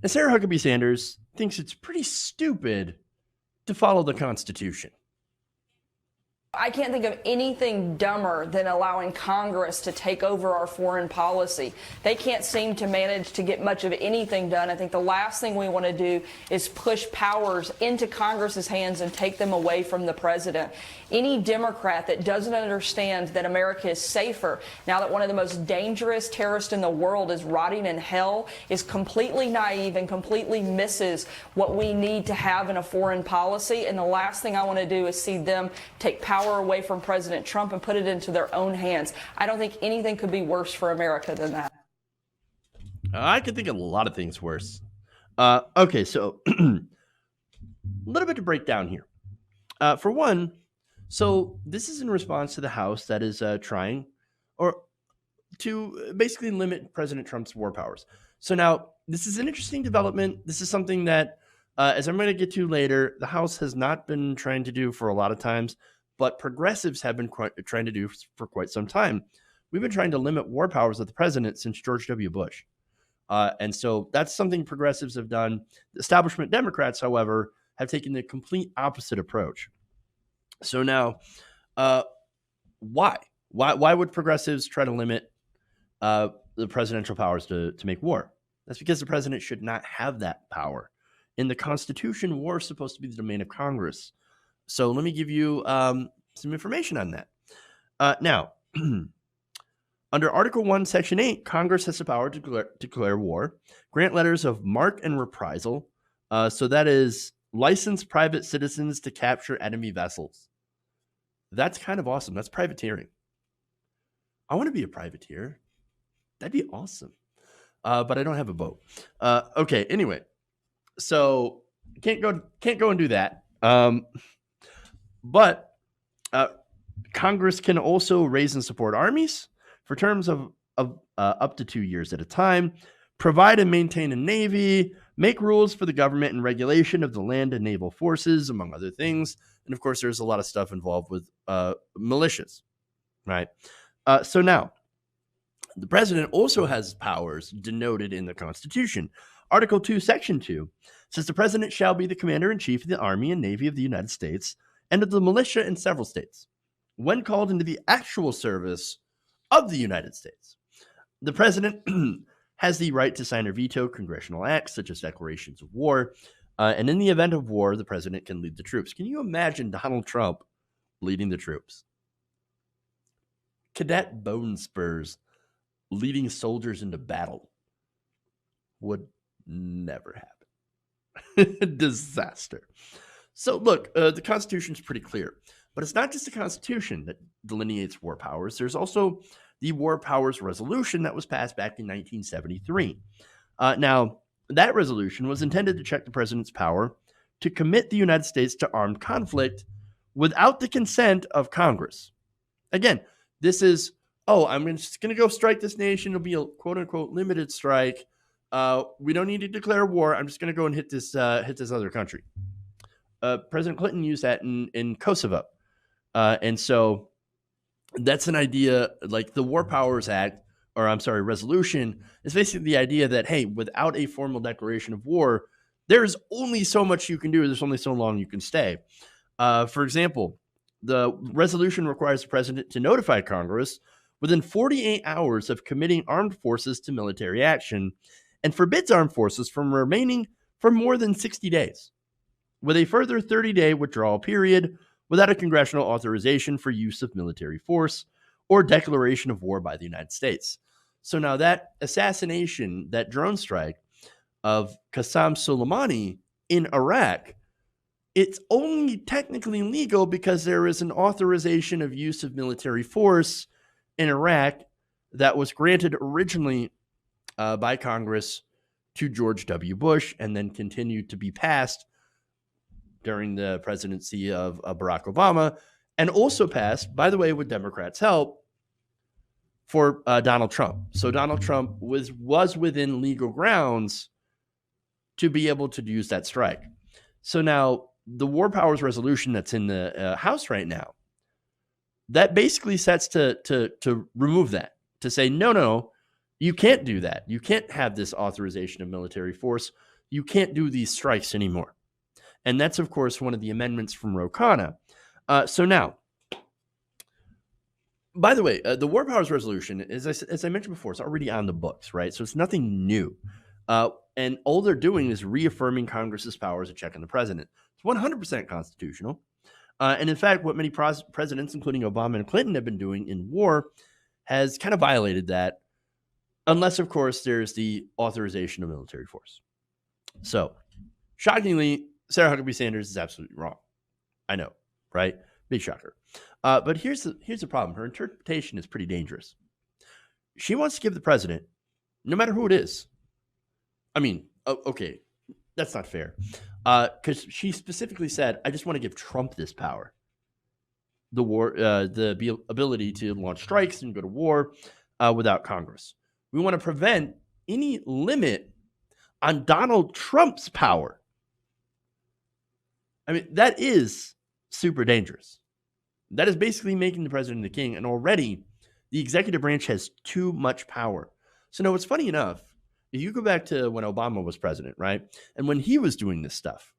And Sarah Huckabee Sanders thinks it's pretty stupid to follow the Constitution. I can't think of anything dumber than allowing Congress to take over our foreign policy. They can't seem to manage to get much of anything done. I think the last thing we want to do is push powers into Congress's hands and take them away from the president. Any Democrat that doesn't understand that America is safer now that one of the most dangerous terrorists in the world is rotting in hell is completely naive and completely misses what we need to have in a foreign policy. And the last thing I want to do is see them take power away from President Trump and put it into their own hands. I don't think anything could be worse for America than that. I could think of a lot of things worse. Okay, so a little bit to break down here. For one, so this is in response to the House that is trying or to basically limit President Trump's war powers. So now this is an interesting development. This is something that, as I'm going to get to later, the House has not been trying to do for a lot of times, but progressives have been trying to do for quite some time. We've been trying to limit war powers of the president since George W. Bush. And so that's something progressives have done. The establishment Democrats, however, have taken the complete opposite approach. So now, why? Why would progressives try to limit the presidential powers to make war? That's because the president should not have that power. In the Constitution, war is supposed to be the domain of Congress. So let me give you some information on that. Now, under Article 1, Section 8, Congress has the power to declare war, grant letters of marque and reprisal. So that is license private citizens to capture enemy vessels. That's kind of awesome. That's privateering. I want to be a privateer. That'd be awesome. But I don't have a boat. Okay, anyway. So can't go and do that. But Congress can also raise and support armies for terms of up to 2 years at a time, provide and maintain a navy, make rules for the government and regulation of the land and naval forces, among other things. And of course, there's a lot of stuff involved with militias, right? So now, the president also has powers denoted in the Constitution. Article 2, Section 2 says the president shall be the commander-in-chief of the Army and Navy of the United States and of the militia in several states, when called into the actual service of the United States. The president has the right to sign or veto congressional acts, such as declarations of war, and in the event of war, the president can lead the troops. Can you imagine Donald Trump leading the troops? Cadet Bone Spurs leading soldiers into battle would never happen. Disaster. So look, the Constitution is pretty clear, but it's not just the Constitution that delineates war powers. There's also the War Powers Resolution that was passed back in 1973. Now, that resolution was intended to check the president's power to commit the United States to armed conflict without the consent of Congress. Again, this is, I'm just going to go strike this nation. It'll be a quote-unquote limited strike. We don't need to declare war. I'm just going to go and hit this other country. President Clinton used that in Kosovo. And so that's an idea, like the War Powers Act, resolution, is basically the idea that, hey, without a formal declaration of war, there's only so much you can do. There's only so long you can stay. For example, the resolution requires the president to notify Congress within 48 hours of committing armed forces to military action and forbids armed forces from remaining for more than 60 days, with a further 30-day withdrawal period without a congressional authorization for use of military force or declaration of war by the United States. So now that assassination, that drone strike of Qasem Soleimani in Iraq, it's only technically legal because there is an authorization of use of military force in Iraq that was granted originally by Congress to George W. Bush and then continued to be passed during the presidency of Barack Obama, and also passed, by the way, with Democrats' help, for Donald Trump. So Donald Trump was within legal grounds to be able to use that strike. So now the War Powers Resolution that's in the House right now, that basically sets to remove that, to say, no, You can't do that. You can't have this authorization of military force. You can't do these strikes anymore. And that's, of course, one of the amendments from Ro Khanna. So now, by the way, the War Powers Resolution, as I mentioned before, it's already on the books, right? So it's nothing new. And all they're doing is reaffirming Congress's power as a check on the president. It's 100% constitutional. And in fact, what many presidents, including Obama and Clinton, have been doing in war has kind of violated that, unless, of course, there's the authorization of military force. So, shockingly, Sarah Huckabee Sanders is absolutely wrong. I know, right? Big shocker. But here's the problem. Her interpretation is pretty dangerous. She wants to give the president, no matter who it is. I mean, okay, that's not fair. Because she specifically said, I just want to give Trump this power. The ability to launch strikes and go to war without Congress. We want to prevent any limit on Donald Trump's power. I mean, that is super dangerous. That is basically making the president the king, and already the executive branch has too much power. So now, what's funny enough, if you go back to when Obama was president, right, and when he was doing this stuff,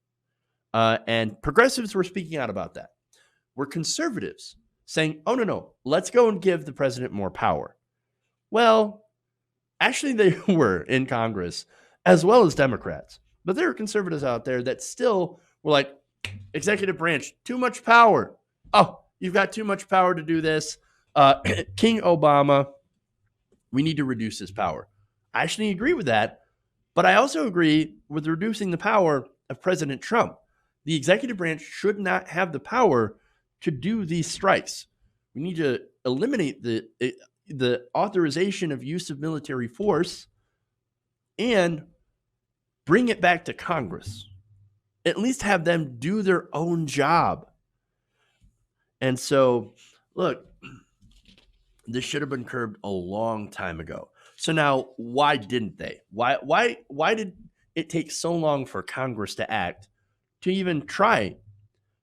and progressives were speaking out about that, were conservatives saying, oh, no, let's go and give the president more power. Well, actually, they were in Congress, as well as Democrats. But there are conservatives out there that still were like, executive branch, too much power. Oh, you've got too much power to do this. King Obama, we need to reduce his power. I actually agree with that. But I also agree with reducing the power of President Trump. The executive branch should not have the power to do these strikes. We need to eliminate the authorization of use of military force and bring it back to Congress. At least have them do their own job. And so, look, this should have been curbed a long time ago. So now, why didn't they? Why did it take so long for Congress to act, to even try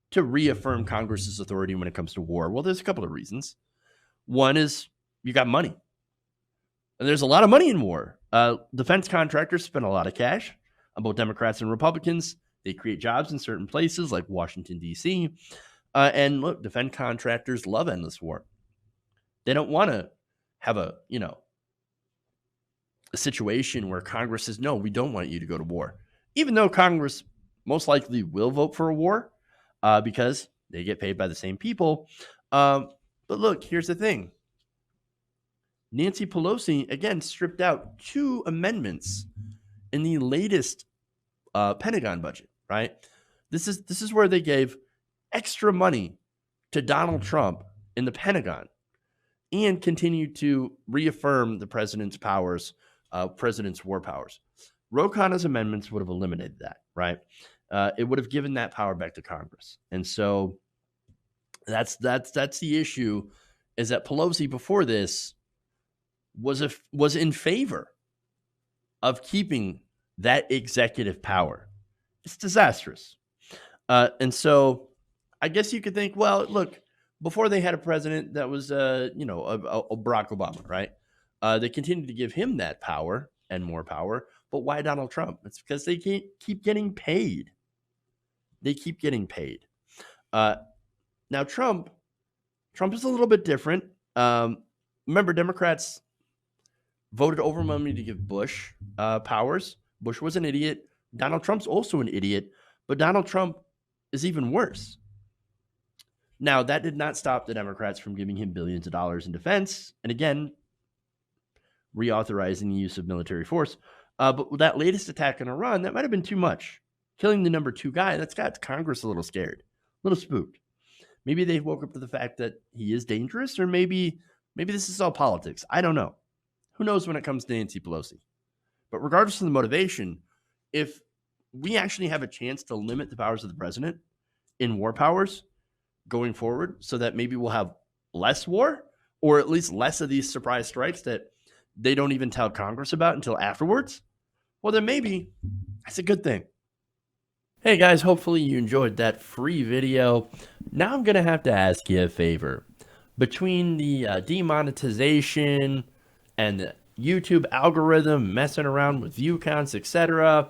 to reaffirm Congress's authority when it comes to war? Well, there's a couple of reasons. One is you got money. And there's a lot of money in war. Defense contractors spend a lot of cash. Both Democrats and Republicans, they create jobs in certain places like Washington, D.C. And look, defense contractors love endless war. They don't want to have a situation where Congress says, no, we don't want you to go to war. Even though Congress most likely will vote for a war because they get paid by the same people. But look, here's the thing. Nancy Pelosi, again, stripped out 2 amendments in the latest Pentagon budget, right? This is where they gave extra money to Donald Trump in the Pentagon and continued to reaffirm the president's powers, president's war powers. Ro Khanna's amendments would have eliminated that, right? It would have given that power back to Congress. And so that's the issue, is that Pelosi before this was in favor of keeping that executive power. It's disastrous. And so I guess you could think, well, look, before they had a president that was, a Barack Obama, right? They continued to give him that power and more power. But why Donald Trump? It's because they can't keep getting paid. They keep getting paid. Now, Trump is a little bit different. Remember, Democrats voted overwhelmingly to give Bush powers. Bush was an idiot. Donald Trump's also an idiot. But Donald Trump is even worse. Now, that did not stop the Democrats from giving him billions of dollars in defense. And again, reauthorizing the use of military force. But with that latest attack on Iran, that might have been too much. Killing the number 2 guy, that's got Congress a little scared, a little spooked. Maybe they woke up to the fact that he is dangerous, or maybe this is all politics. I don't know. Who knows when it comes to Nancy Pelosi? But regardless of the motivation, if we actually have a chance to limit the powers of the president in war powers going forward, so that maybe we'll have less war, or at least less of these surprise strikes that they don't even tell Congress about until afterwards, well, then maybe that's a good thing. Hey guys, hopefully you enjoyed that free video. Now I'm going to have to ask you a favor. Between the demonetization and the YouTube algorithm, messing around with view counts, etc.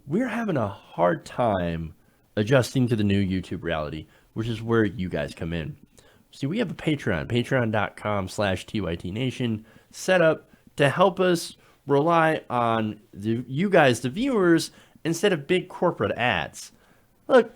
We're having a hard time adjusting to the new YouTube reality, which is where you guys come in. See, we have a patreon.com/TYTNation set up to help us rely on you guys, the viewers, instead of big corporate ads. Look,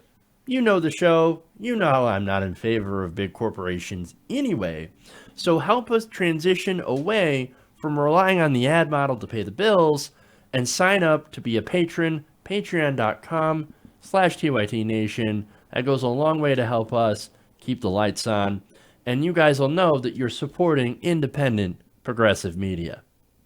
you know the show. You know I'm not in favor of big corporations anyway. So help us transition away from relying on the ad model to pay the bills and sign up to be a patron, patreon.com/TYTNation. That goes a long way to help us keep the lights on. And you guys will know that you're supporting independent progressive media.